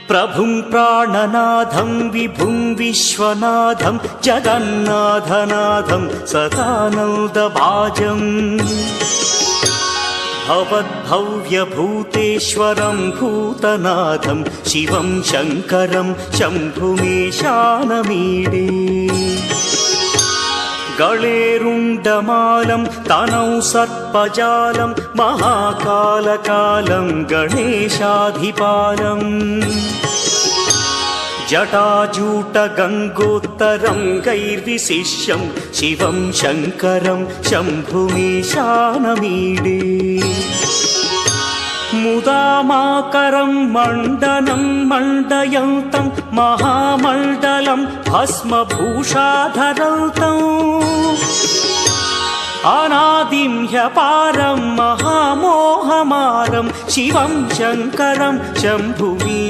प्रभुं प्राणनाथं विभुं विश्वनाथं जगन्नाथनाथं सदानन्दभाजम् भवद्भव्यभूतेश्वरं भूतनाथं शिवं शङ्करं शम्भुमीशानमीडे गळेरुण्डमालं तनौ सर्पजालं महाकालकालं गणेशाधिपालम् जटाजूटगङ्गोत्तरं गैर्विशिष्यं शिवं शङ्करं शम्भुमीशानमीडे मुदामाकरं मण्डनं मण्डयन्तं महामण्डलं भस्मभूषाधरन्तम् अनादिं ह्यपारं महामोहमारं शिवं शङ्करं शम्भुमीशानमीडे।